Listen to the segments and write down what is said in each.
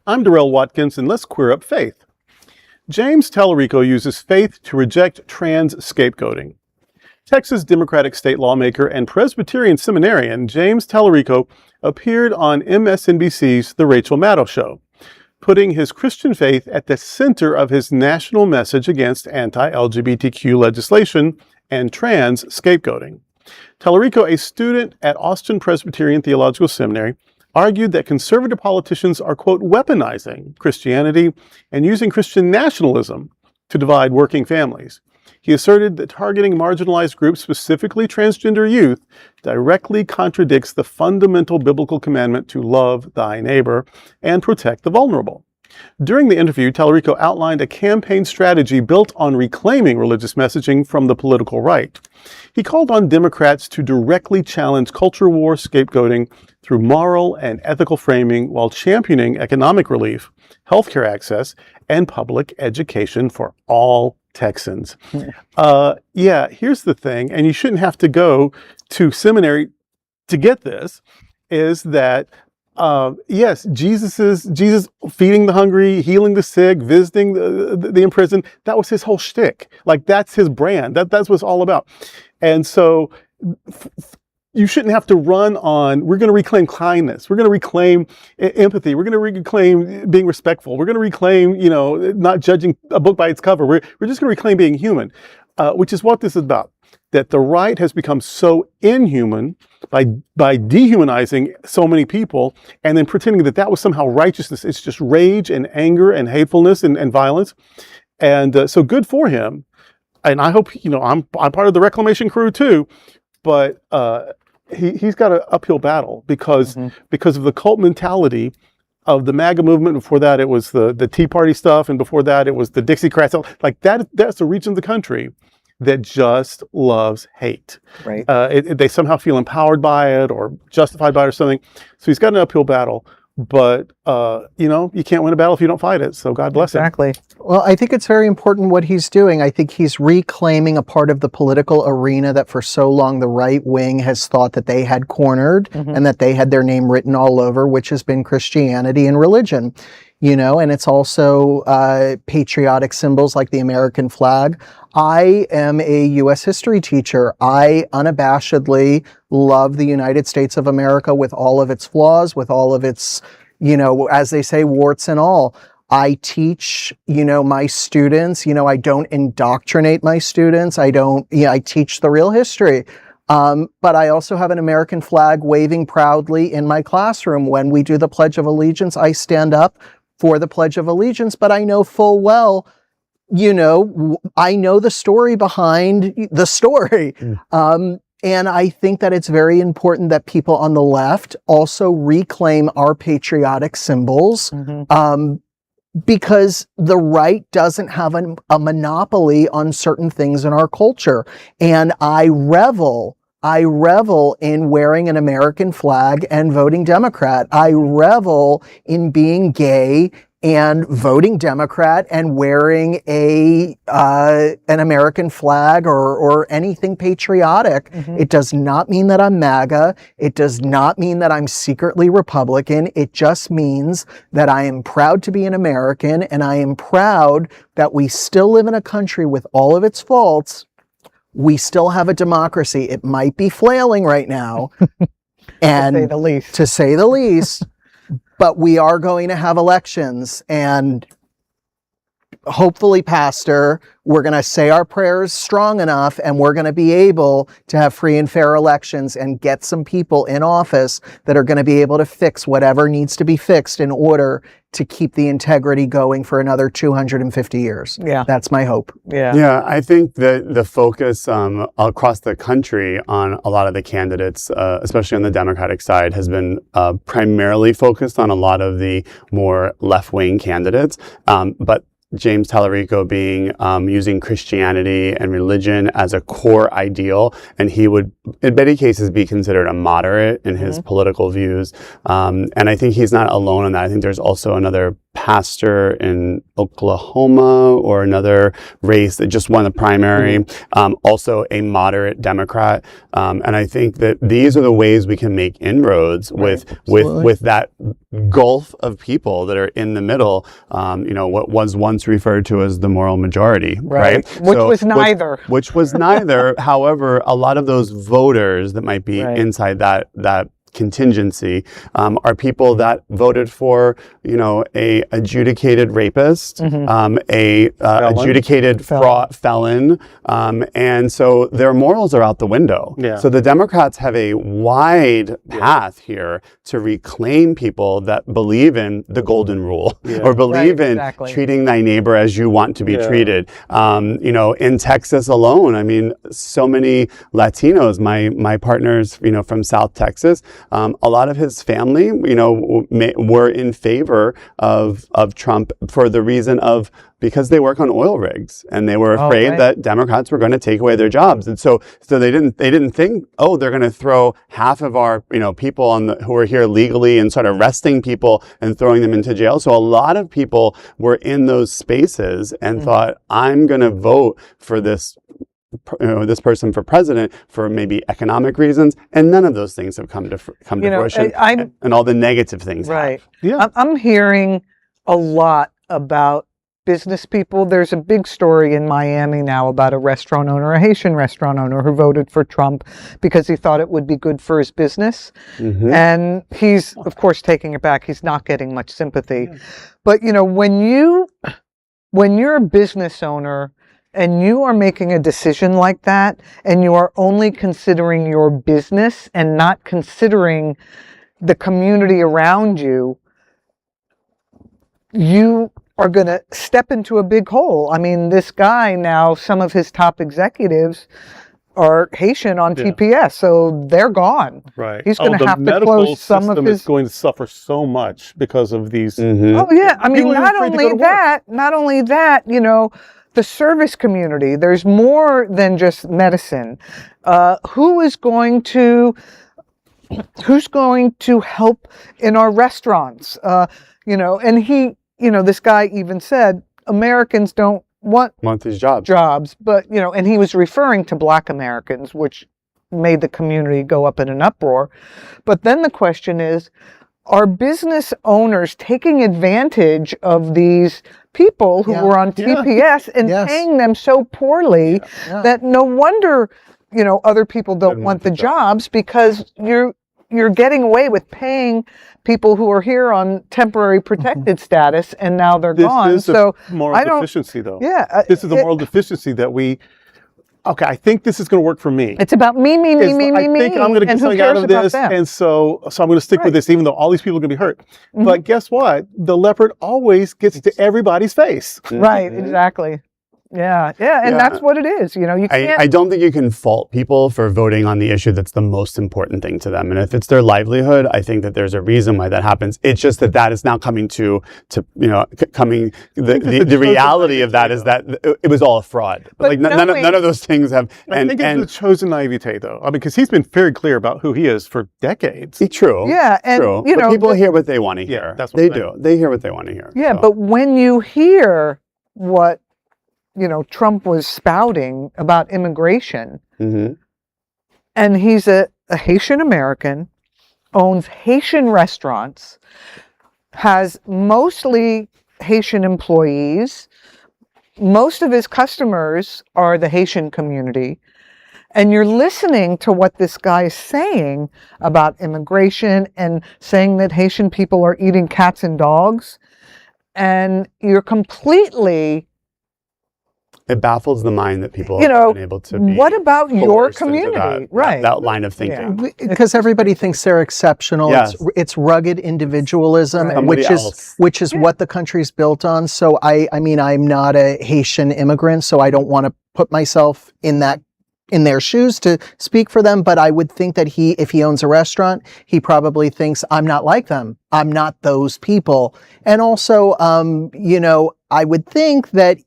I'm Darrell Watkins, and let's queer up faith. James Talarico uses faith to reject trans scapegoating. Texas Democratic state lawmaker and Presbyterian seminarian James Talarico appeared on MSNBC's The Rachel Maddow Show, putting his Christian faith at the center of his national message against anti-LGBTQ legislation and trans scapegoating. Talarico, a student at Austin Presbyterian Theological Seminary, argued that conservative politicians are, quote, weaponizing Christianity and using Christian nationalism to divide working families. He asserted that targeting marginalized groups, specifically transgender youth, directly contradicts the fundamental biblical commandment to love thy neighbor and protect the vulnerable. During the interview, Talarico outlined a campaign strategy built on reclaiming religious messaging from the political right. He called on Democrats to directly challenge culture war scapegoating through moral and ethical framing while championing economic relief, healthcare access, and public education for all Texans. Here's the thing, and you shouldn't have to go to seminary to get this, is that yes, Jesus feeding the hungry, healing the sick, visiting the imprisoned. That was his whole shtick. Like, that's his brand. That's what it's all about. And so you shouldn't have to run on, we're going to reclaim kindness. We're going to reclaim empathy. We're going to reclaim being respectful. We're going to reclaim, not judging a book by its cover. We're just going to reclaim being human, which is what this is about. That the right has become so inhuman by dehumanizing so many people and then pretending that was somehow righteousness. It's just rage and anger and hatefulness and violence. And so good for him. And I hope, I'm part of the reclamation crew too, but he's got an uphill battle because of the cult mentality of the MAGA movement. Before that, it was the Tea Party stuff. And before that, it was the Dixiecrats. Like that's the region of the country that just loves hate. Right. They somehow feel empowered by it or justified by it or something. So he's got an uphill battle, but you can't win a battle if you don't fight it. So God bless him. Exactly. Well, I think it's very important what he's doing. I think he's reclaiming a part of the political arena that for so long the right wing has thought that they had cornered and that they had their name written all over, which has been Christianity and religion. And it's also patriotic symbols like the American flag. I am a U.S. history teacher. I unabashedly love the United States of America with all of its flaws, with all of its, as they say, warts and all. I teach, my students, I don't indoctrinate my students. I teach the real history. But I also have an American flag waving proudly in my classroom. When we do the Pledge of Allegiance, I stand up for the Pledge of Allegiance, but I know full well, I know the story behind the story. And I think that it's very important that people on the left also reclaim our patriotic symbols, because the right doesn't have a monopoly on certain things in our culture. And I revel in wearing an American flag and voting Democrat. I revel in being gay and voting Democrat and wearing an American flag or anything patriotic. It does not mean that I'm MAGA. It does not mean that I'm secretly Republican. It just means that I am proud to be an American, and I am proud that we still live in a country with all of its faults. We still have a democracy. It might be flailing right now, and to say the least, but we are going to have elections, and hopefully, Pastor, we're going to say our prayers strong enough, and we're going to be able to have free and fair elections and get some people in office that are going to be able to fix whatever needs to be fixed in order to keep the integrity going for another 250 years. Yeah. That's my hope. Yeah, I think that the focus across the country on a lot of the candidates, especially on the Democratic side, has been primarily focused on a lot of the more left-wing candidates. But James Talarico being using Christianity and religion as a core ideal, and he would, in many cases, be considered a moderate in his political views. And I think he's not alone in that. I think there's also another pastor in Oklahoma, or another race that just won the primary, also a moderate Democrat. And I think that these are the ways we can make inroads with that gulf of people that are in the middle, what was once referred to as the moral majority, right? Which was neither. Which was neither. However, a lot of those voters that might be inside that contingency are people that voted for, a adjudicated rapist, a adjudicated felon, and so their morals are out the window. Yeah. So the Democrats have a wide path here to reclaim people that believe in the golden rule or believe in treating thy neighbor as you want to be treated. In Texas alone, I mean, so many Latinos, my partners, from South Texas, a lot of his family, were in favor of Trump for the reason of because they work on oil rigs and they were afraid that Democrats were going to take away their jobs, and so they didn't think, they're going to throw half of our people who are here legally and start arresting people and throwing them into jail. So a lot of people were in those spaces and thought, I'm going to vote for this person for president for maybe economic reasons, and none of those things have come to fruition, and all the negative things have. Yeah. I'm hearing a lot about business people. There's a big story in Miami now about a Haitian restaurant owner who voted for Trump because he thought it would be good for his business. And he's, of course, taking it back. He's not getting much sympathy. But, when you're a business owner and you are making a decision like that, and you are only considering your business and not considering the community around you, you are going to step into a big hole. I mean, this guy now, some of his top executives are Haitian on TPS, so they're gone. Right. He's going to have to close some of his. Is going to suffer so much because of these. Oh yeah, I mean, not only that, the service community. There's more than just medicine. Who's going to help in our restaurants? And he, this guy even said Americans don't want these jobs. But, and he was referring to Black Americans, which made the community go up in an uproar. But then the question is, are business owners taking advantage of these people who were on TPS and paying them so poorly that no wonder, other people don't want the jobs, because you're getting away with paying people who are here on temporary protected status, and now they're gone. This is a moral deficiency, though. Yeah. This is a moral deficiency that I think this is going to work for me. It's about me. I think I'm going to get something out of this, and so I'm going to stick with this, even though all these people are going to be hurt. But guess what? The leopard always gets to everybody's face. Right, exactly. Yeah, and that's what it is. You can't. I don't think you can fault people for voting on the issue that's the most important thing to them. And if it's their livelihood, I think that there's a reason why that happens. It's just that is now coming the reality of that is that it was all a fraud. But none of those things have. I think it's the chosen naivete, though, because he's been very clear about who he is for decades. True. Yeah, and true. But people hear what they want to hear. That's what they do. They hear what they want to hear. Yeah, but when you hear what Trump was spouting about immigration, and he's a Haitian American, owns Haitian restaurants, has mostly Haitian employees, most of his customers are the Haitian community, and you're listening to what this guy is saying about immigration and saying that Haitian people are eating cats and dogs, and you're completely... It baffles the mind that people have been able to be. What about your community? That line of thinking. Because everybody thinks they're exceptional. Yes. It's rugged individualism, which is what the country's built on. So I mean, I'm not a Haitian immigrant, so I don't want to put myself in their shoes to speak for them. But I would think that if he owns a restaurant, he probably thinks, I'm not like them. I'm not those people. And also, I would think that,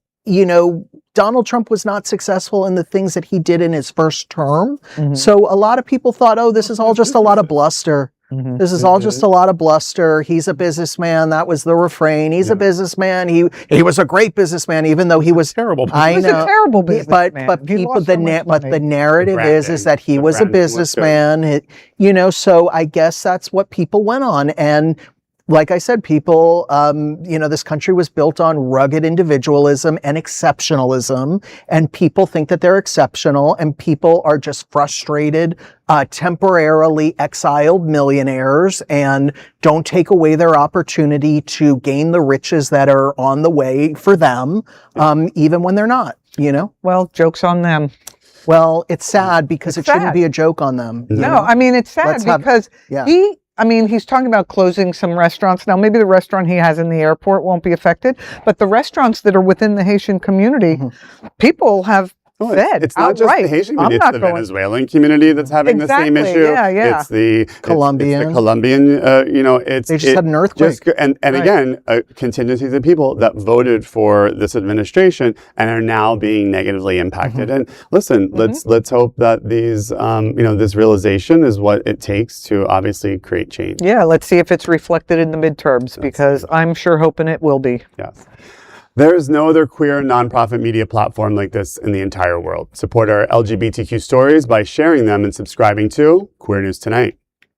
Donald Trump was not successful in the things that he did in his first term. So a lot of people thought, this is all just a lot of bluster. This is all just a lot of bluster. He's a businessman. That was the refrain. He's a businessman. He was a great businessman, even though he was terrible. I He was know, a terrible businessman. but He people lost so much but money. the narrative is that he The was a branding was good. businessman. You know, so I guess that's what people went on. And like I said, people, you know, this country was built on rugged individualism and exceptionalism, and people think that they're exceptional, and people are just frustrated, temporarily exiled millionaires, and don't take away their opportunity to gain the riches that are on the way for them, even when they're not, you know? Well, joke's on them. Well, it's sad because it shouldn't sad. be a joke on them. you No, know? I mean, it's sad Let's have- because yeah. he's talking about closing some restaurants. Now, maybe the restaurant he has in the airport won't be affected, but the restaurants that are within the Haitian community, people have said It's not just outright, the Haitian I'm community, it's not the going. Venezuelan community that's having the same Exactly, issue. yeah. It's the Colombian. It's the Colombian, you know, it's... They just had an earthquake. And again, contingencies of people that voted for this administration and are now being negatively impacted. And listen, let's hope that these, you know, this realization is what it takes to obviously create change. Yeah, let's see if it's reflected in the midterms, because I'm sure hoping it will be. Yes. There is no other queer nonprofit media platform like this in the entire world. Support our LGBTQ stories by sharing them and subscribing to Queer News Tonight.